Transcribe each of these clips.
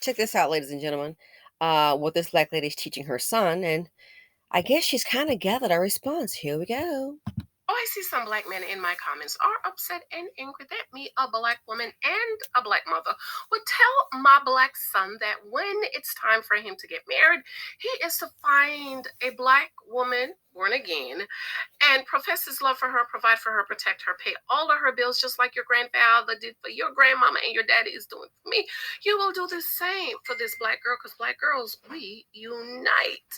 check this out, ladies and gentlemen. What this black lady is teaching her son, and I guess she's kind of gathered a response. Here we go. Oh, I see some black men in my comments are upset and angry that me, a black woman and a black mother, would tell my black son that when it's time for him to get married, he is to find a black woman, born again, and profess his love for her, provide for her, protect her, pay all of her bills, just like your grandfather did for your grandmama and your daddy is doing for me. You will do the same for this black girl, because black girls, we unite.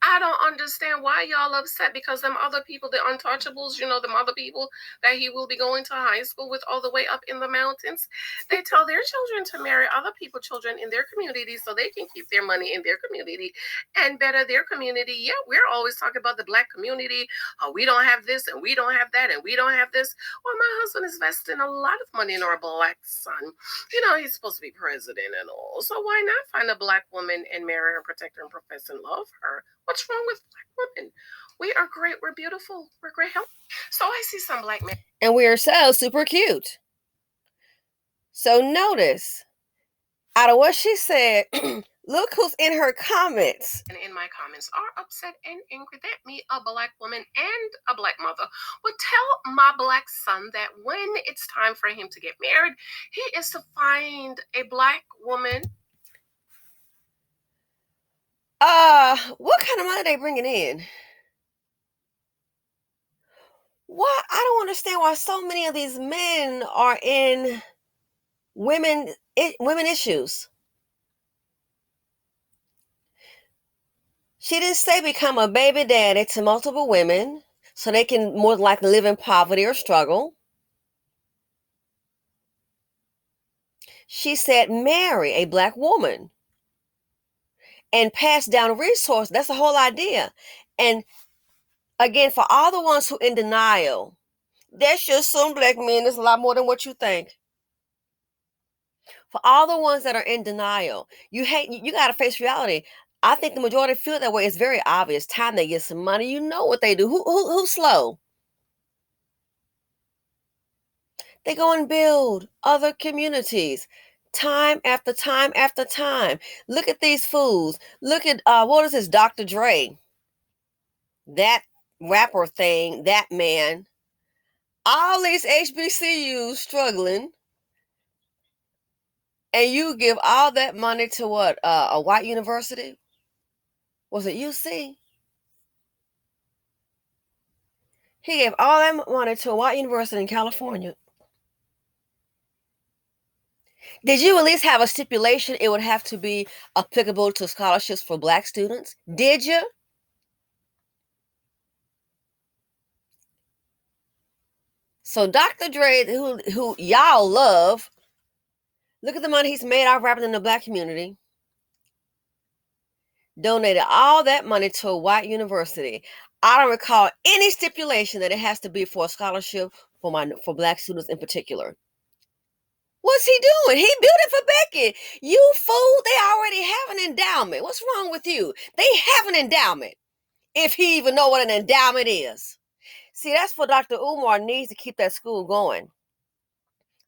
I don't understand why y'all upset, because them other people, the untouchables, them other people that he will be going to high school with all the way up in the mountains, they tell their children to marry other people's children in their community so they can keep their money in their community and better their community. Yeah, we're always talking about the black community. Oh, we don't have this and we don't have that and we don't have this. Well, my husband is investing a lot of money in our black son. He's supposed to be president and all. So why not find a black woman and marry her, protect her, and profess and love her? What's wrong with black women? We are great. We're beautiful. We're great health. So I see some black men. And we are so super cute. So notice, out of what she said, look who's in her comments. And in my comments are upset and angry that me, a black woman and a black mother, would tell my black son that when it's time for him to get married, he is to find a black woman. What kind of money they bringing in? Why? I don't understand why so many of these men are in women issues. She didn't say become a baby daddy to multiple women so they can more likely live in poverty or struggle. She said marry a black woman and pass down resources. That's the whole idea. And again, for all the ones who in denial, there's just some black men. There's a lot more than what you think. For all the ones that are in denial, you got to face reality. I think the majority feel that way. It's very obvious. Time they get some money, you know what they do. Who's slow? They go and build other communities time after time after time. Look at these fools. Look at what is this, Dr. Dre? That rapper thing, that man. All these HBCUs struggling, and you give all that money to what? A white university? Was it UC? He gave all that money to a white university in California. Did you at least have a stipulation it would have to be applicable to scholarships for black students? Did you? So Dr. Dre, who y'all love, look at the money he's made out rapping in the black community. Donated all that money to a white university. I don't recall any stipulation that it has to be for a scholarship for black students in particular. What's he doing? He built it for Becky. You fool, they already have an endowment. What's wrong with you? They have an endowment. If he even know what an endowment is. See, that's what Dr. Umar needs to keep that school going.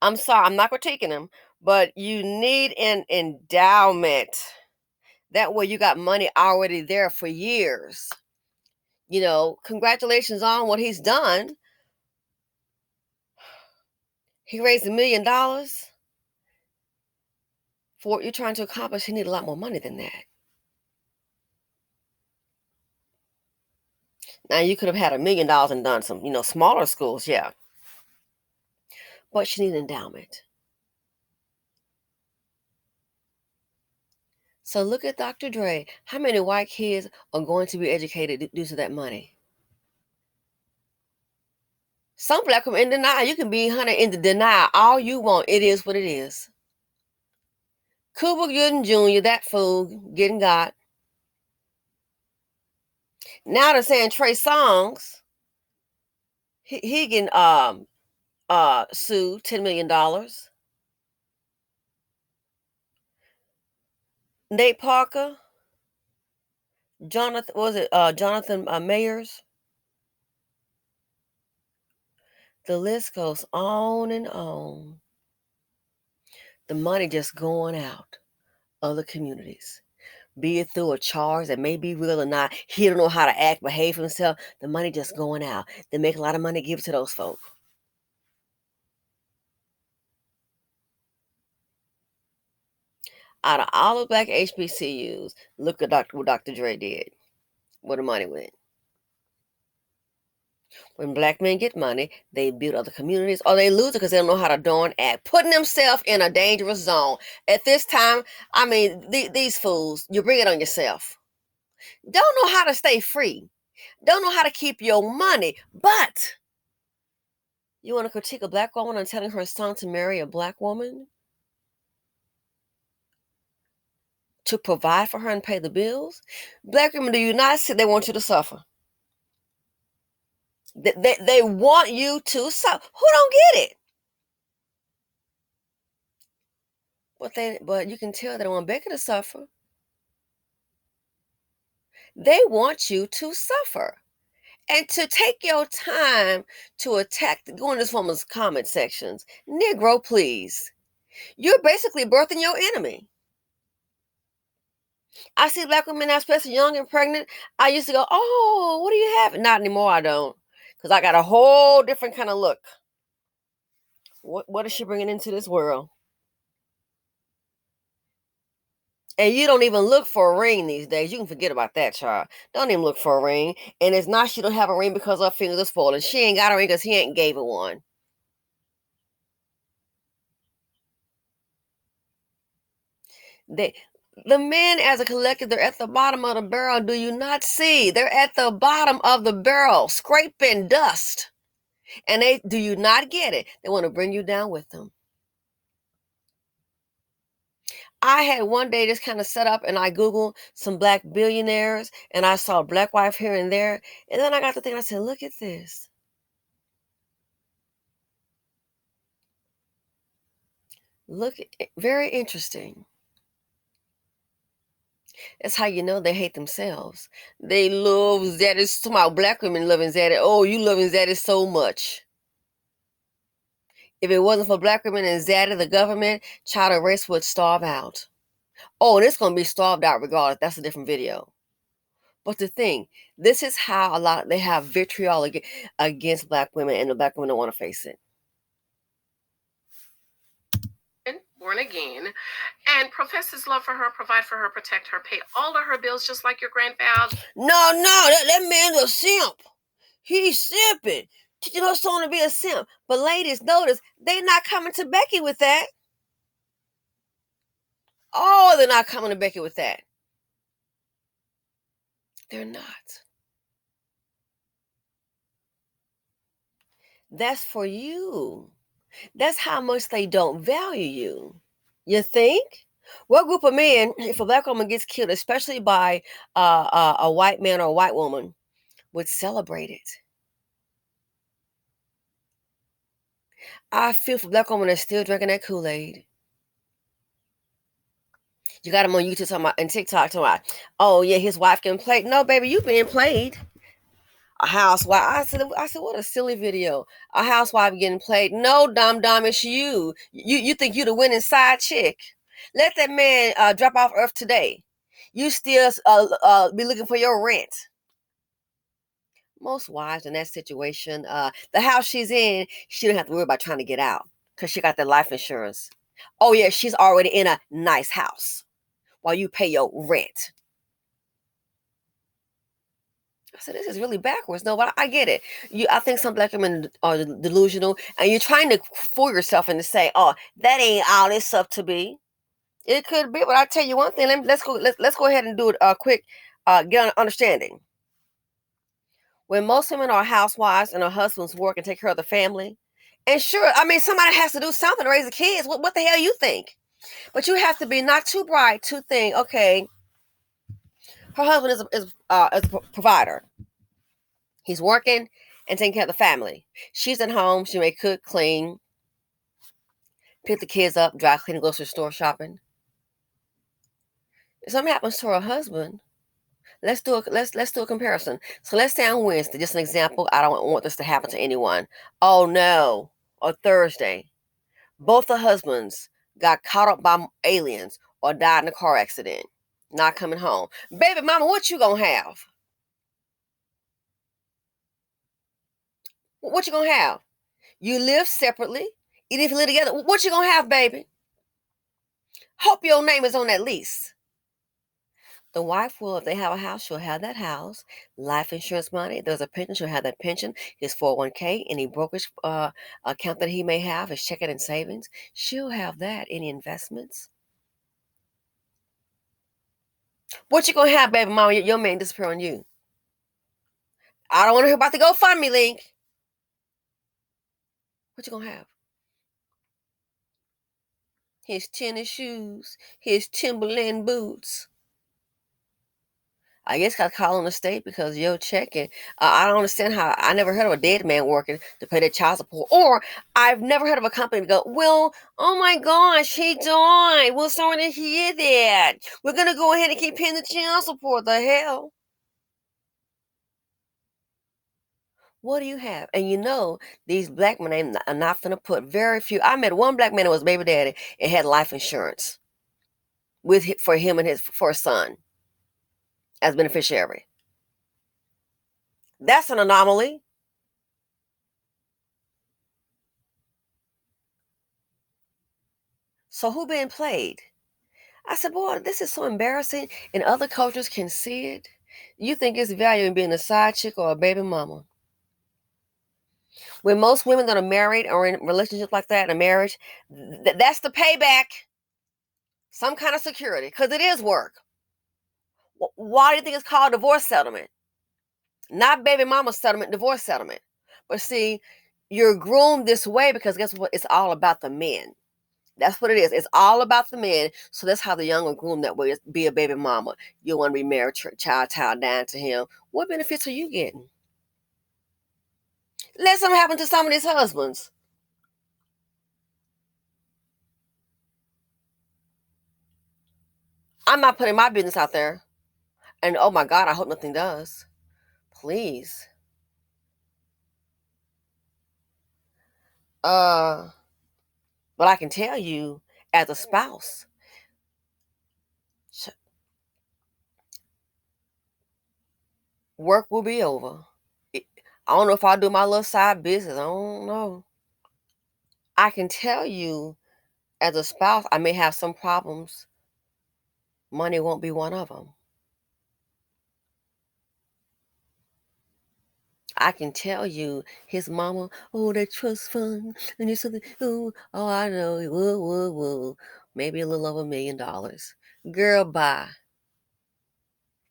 I'm sorry, I'm not critiquing him, but you need an endowment. That way you got money already there for years. Congratulations on what he's done. He raised $1 million. For what you're trying to accomplish, you need a lot more money than that. Now, you could have had $1 million and done some, smaller schools, yeah. But you need an endowment. So look at Dr. Dre. How many white kids are going to be educated due to that money? Some black women in denial. You can be in the denial all you want. It is what it is. Cuba Gooding Jr., that fool, getting got. Now they're saying Trey Songz, he getting sued $10 million. Nate Parker, Jonathan Mayers. The list goes on and on. The money just going out other communities. Be it through a charge that may be real or not. He don't know how to act, behave himself. The money just going out. They make a lot of money, give it to those folk. Out of all the black HBCUs, look at what Dr. Dre did. Where the money went. When black men get money, they build other communities, or they lose it because they don't know how to darn act, putting themselves in a dangerous zone. At this time, I mean, these fools, you bring it on yourself. Don't know how to stay free. Don't know how to keep your money, but you want to critique a black woman and telling her son to marry a black woman to provide for her and pay the bills? Black women, do you not see they want you to suffer? They want you to suffer. Who don't get it? But you can tell they don't want Becky to suffer. They want you to suffer. And to take your time to attack, go in this woman's comment sections. Negro, please. You're basically birthing your enemy. I see black women now, especially young and pregnant. I used to go, oh, what do you have? Not anymore, I don't. Because I got a whole different kind of look. What is she bringing into this world? And you don't even look for a ring these days. You can forget about that, child. Don't even look for a ring. And it's not she don't have a ring because her fingers are swollen. She ain't got a ring because he ain't gave her one. They, the men as a collective, they're at the bottom of the barrel. Do you not see? They're at the bottom of the barrel, scraping dust. And do you not get it? They want to bring you down with them. I had one day just kind of set up and I Googled some black billionaires and I saw black wife here and there. And then I got to think, I said, look at this. Look, very interesting. That's how you know they hate themselves. They love Zaddy. Somehow black women loving Zaddy. Oh, you loving Zaddy so much. If it wasn't for black women and Zaddy, the government, child race would starve out. Oh, and it's going to be starved out regardless. That's a different video. But the thing, this is how they have vitriol against black women, and the black women don't want to face it. Born again, and professes love for her, provide for her, protect her, pay all of her bills just like your grandfather. No, that man's a simp. He's simping. Teaching her son to be a simp. But ladies, notice, they're not coming to Becky with that. Oh, they're not coming to Becky with that. They're not. That's for you. That's how much they don't value you. You think? What group of men, if a black woman gets killed, especially by a white man or a white woman, would celebrate it? I feel for black women that's still drinking that Kool-Aid. You got him on YouTube talking about, and TikTok talking about, oh yeah, his wife getting played. No, baby, you being played. A housewife. I said, what a silly video. A housewife getting played. No, dumb, it's you. You think you the winning side chick. Let that man drop off earth today. You still be looking for your rent. Most wives in that situation, the house she's in, she don't have to worry about trying to get out because she got that life insurance. Oh yeah, she's already in a nice house while you pay your rent. I said, this is really backwards. No, but I get it. I think some black women are delusional, and you're trying to fool yourself into say, "Oh, that ain't all it's up to be." It could be, but I tell you one thing. Let's go ahead and do it quick. Get an understanding. When most women are housewives and her husbands work and take care of the family, and sure, I mean somebody has to do something to raise the kids. What the hell you think? But you have to be not too bright to think, okay, her husband is a provider. He's working and taking care of the family. She's at home. She may cook, clean, pick the kids up, dry clean, grocery store shopping. If something happens to her husband, let's do a comparison. So let's say on Wednesday, just an example. I don't want this to happen to anyone. Oh no, or Thursday, both the husbands got caught up by aliens, or died in a car accident, not coming home. Baby mama, what you gonna have? What you gonna have? You live separately. Even if you live together, what you gonna have, baby? Hope your name is on that lease. The wife will, if they have a house, she'll have that house. Life insurance money. If there's a pension, she'll have that pension. His 401k, any brokerage account that he may have, his checking and savings, she'll have that. Any investments. What you gonna have, baby mama? Your man disappear on you. I don't want to hear about the GoFundMe link. What you gonna have? His tennis shoes, his Timberland boots. I guess I call on the state because your checking. I don't understand how. I never heard of a dead man working to pay their child support, or I've never heard of a company to go, well, oh my gosh, he died. We're sorry to hear that. We're gonna go ahead and keep paying the child support. The hell? What do you have? And you know, these black men are not gonna put very few. I met one black man that was baby daddy and had life insurance for him and his for a son as beneficiary. That's an anomaly. So who being played? I said, boy, this is so embarrassing, and other cultures can see it. You think it's value in being a side chick or a baby mama? When most women that are married or in relationships like that, in a marriage, that's the payback. Some kind of security, because it is work. Why do you think it's called divorce settlement? Not baby mama settlement, divorce settlement. But see, you're groomed this way because guess what? It's all about the men. That's what it is. It's all about the men. So that's how the young are groomed that way. Be a baby mama. You want to be married, child down to him. What benefits are you getting? Let something happen to some of these husbands. I'm not putting my business out there. And oh my God, I hope nothing does. Please. Uh, but I can tell you, as a spouse, work will be over. I don't know if I'll do my little side business. I don't know. I can tell you, as a spouse, I may have some problems. Money won't be one of them. I can tell you, his mama, oh, that trust fund, and it's something, oh, I know, whoa. Maybe a little over $1 million. Girl, bye.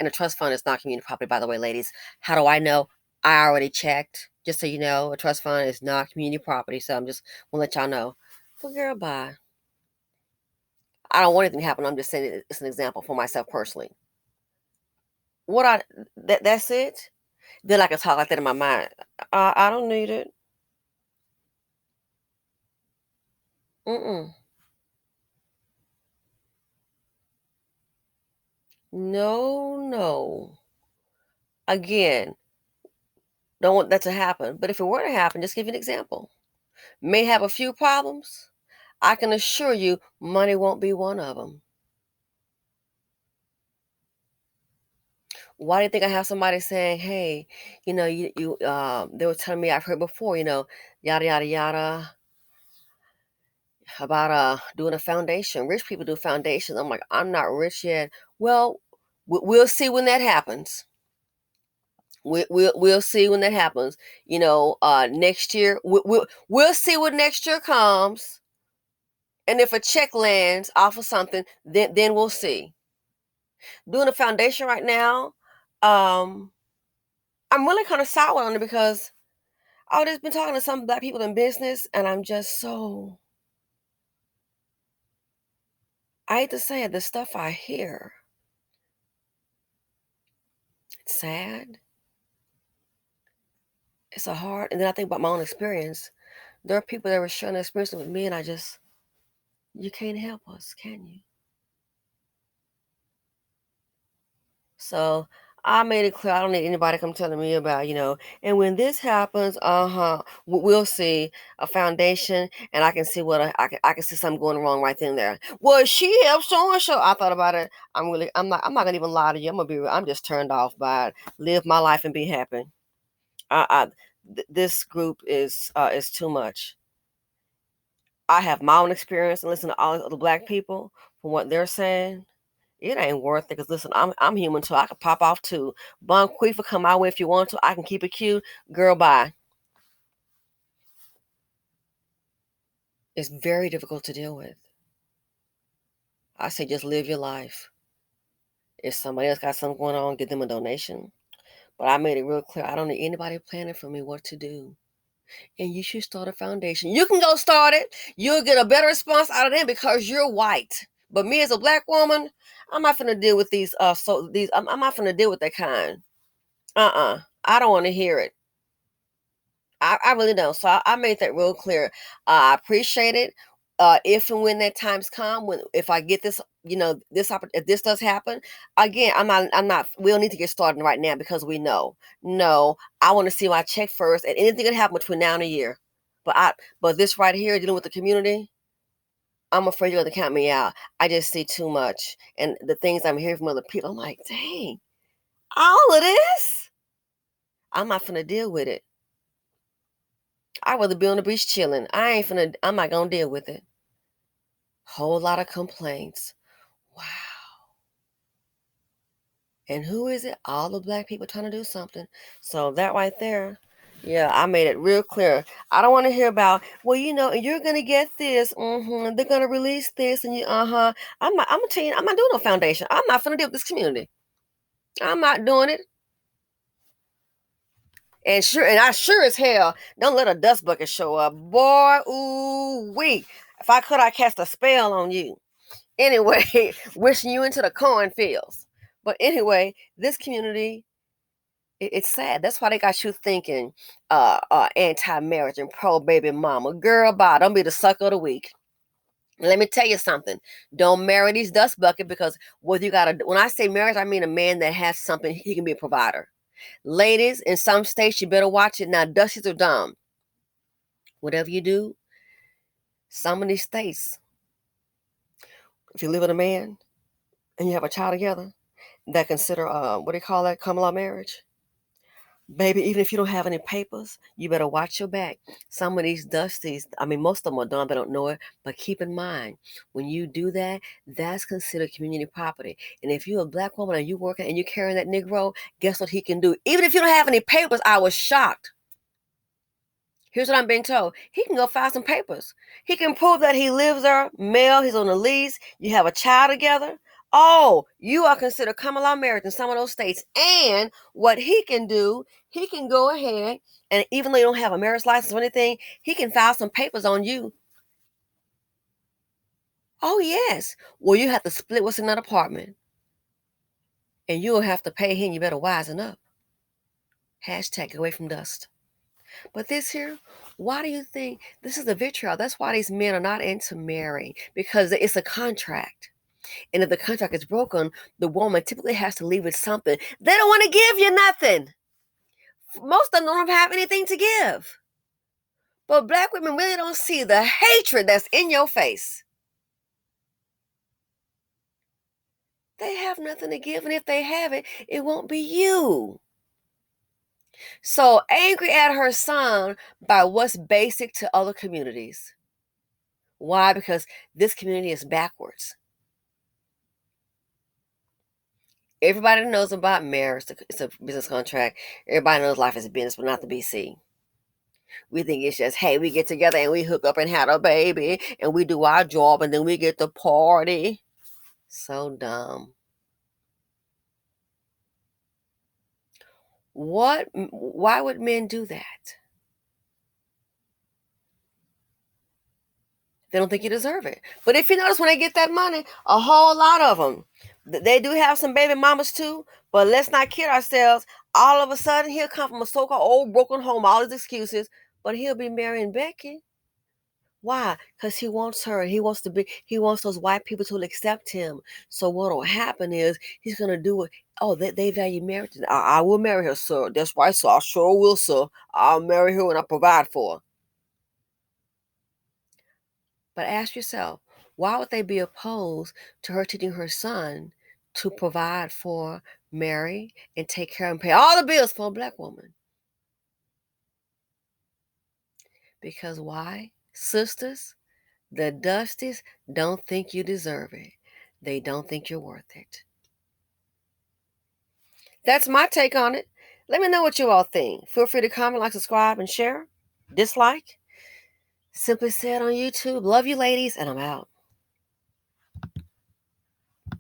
And a trust fund is not community property, by the way, ladies. How do I know? I already checked. Just so you know, a trust fund is not community property, so I'm just gonna let y'all know. Well, girl, bye. I don't want anything to happen. I'm just saying it's an example for myself personally. What I that's it. Then I can talk like that in my mind. I don't need it. Mm-mm. No, no. Again, don't want that to happen. But if it were to happen, just give you an example. May have a few problems. I can assure you, money won't be one of them. Why do you think I have somebody saying, "Hey, they were telling me I've heard before, yada yada yada about doing a foundation. Rich people do foundations." I'm like, I'm not rich yet. Well, we'll see when that happens. We'll see when that happens. Next year we'll see when next year comes, and if a check lands off of something, then we'll see. Doing a foundation right now, um, I'm really kind of sour on it because I've just been talking to some black people in business, and I'm just so, I hate to say it, the stuff I hear, it's sad. It's a hard, and then I think about my own experience. There are people that were sharing their experience with me, and you can't help us, can you? So I made it clear I don't need anybody come telling me about, and when this happens, we'll see a foundation, and I can see I can see something going wrong right then and there. Well, she helped so and so. I thought about it. I'm not gonna even lie to you. I'm just turned off by it. Live my life and be happy. I this group is too much. I have my own experience and listen to all the other black people from what they're saying. It ain't worth it. Cause listen, I'm human too. I could pop off too. Bon Queefer, come my way if you want to. I can keep it cute. Girl, bye. It's very difficult to deal with. I say just live your life. If somebody else got something going on, give them a donation. But I made it real clear. I don't need anybody planning for me what to do. And you should start a foundation. You can go start it. You'll get a better response out of them because you're white. But me as a black woman, I'm not gonna deal with these. I'm not gonna deal with that kind. I don't want to hear it. I really don't. So I made that real clear. I appreciate it. If and when that times come, when if I get this, if this does happen, again, I'm not. We don't need to get started right now because we know. No, I want to see my check first, and anything can happen between now and a year. But this right here, dealing with the community, I'm afraid you're gonna count me out. I just see too much, and the things I'm hearing from other people, I'm like, dang, all of this, I'm not gonna deal with it. I'd rather be on the beach chilling. I'm not gonna deal with it. Whole lot of complaints. Wow. And who is it? All the black people trying to do something. So that right there, yeah, I made it real clear. I don't want to hear about, well, you're gonna get this. They're gonna release this, and I'm gonna tell you, I'm not doing no foundation. I'm not gonna deal with this community. I'm not doing it. And I sure as hell don't let a dust bucket show up. Boy, ooh wee. If I could, I cast a spell on you. Anyway, wishing you into the cornfields. But anyway, this community, it's sad. That's why they got you thinking anti-marriage and pro-baby mama. Girl, bye. Don't be the sucker of the week. Let me tell you something. Don't marry these dust buckets because when I say marriage, I mean a man that has something, he can be a provider. Ladies, in some states, you better watch it. Now, dusties are dumb. Whatever you do, some of these states, if you live with a man and you have a child together, that consider what do you call that, common law marriage. Baby, even if you don't have any papers, you better watch your back. Some of these dusties, I mean, most of them are dumb, they don't know it. But keep in mind, when you do that, that's considered community property. And if you're a black woman and you working and you're carrying that Negro, guess what he can do? Even if you don't have any papers, I was shocked. Here's what I'm being told. He can go file some papers. He can prove that he lives there, male, he's on a lease, you have a child together. Oh, you are considered common law marriage in some of those states. And what he can do, he can go ahead and even though you don't have a marriage license or anything, he can file some papers on you. Oh, yes. Well, you have to split what's in that apartment. And you'll have to pay him. You better wisen up. Hashtag away from dust. But this here, why do you think this is the vitriol? That's why these men are not into marrying because it's a contract. And if the contract is broken, the woman typically has to leave with something. They don't want to give you nothing. Most of them don't have anything to give. But black women really don't see the hatred that's in your face. They have nothing to give, and if they have it, it won't be you. So angry at her son by what's basic to other communities. Why? Because this community is backwards. Everybody knows about marriage. It's a business contract. Everybody knows life is a business, but not the BC. We think it's just, hey, we get together and we hook up and have a baby and we do our job and then we get to party. So dumb. Why would men do that? They don't think you deserve it. But if you notice when they get that money, a whole lot of them, they do have some baby mamas too. But let's not kid ourselves. All of a sudden, he'll come from a so-called old broken home, all his excuses, but he'll be marrying Becky. Why? Because he wants her. He wants those white people to accept him. So what'll happen is he's gonna do it. Oh, they value marriage. I will marry her, sir. That's right, sir. I sure will, sir. I'll marry her and I provide for her. But ask yourself, why would they be opposed to her teaching her son to provide for, marry, and take care and pay all the bills for a black woman? Because why? Sisters, the Dusties don't think you deserve it. They don't think you're worth it. That's my take on it. Let me know what you all think. Feel free to comment, like, subscribe, and share. Dislike. Simply said on YouTube. Love you, ladies, and I'm out.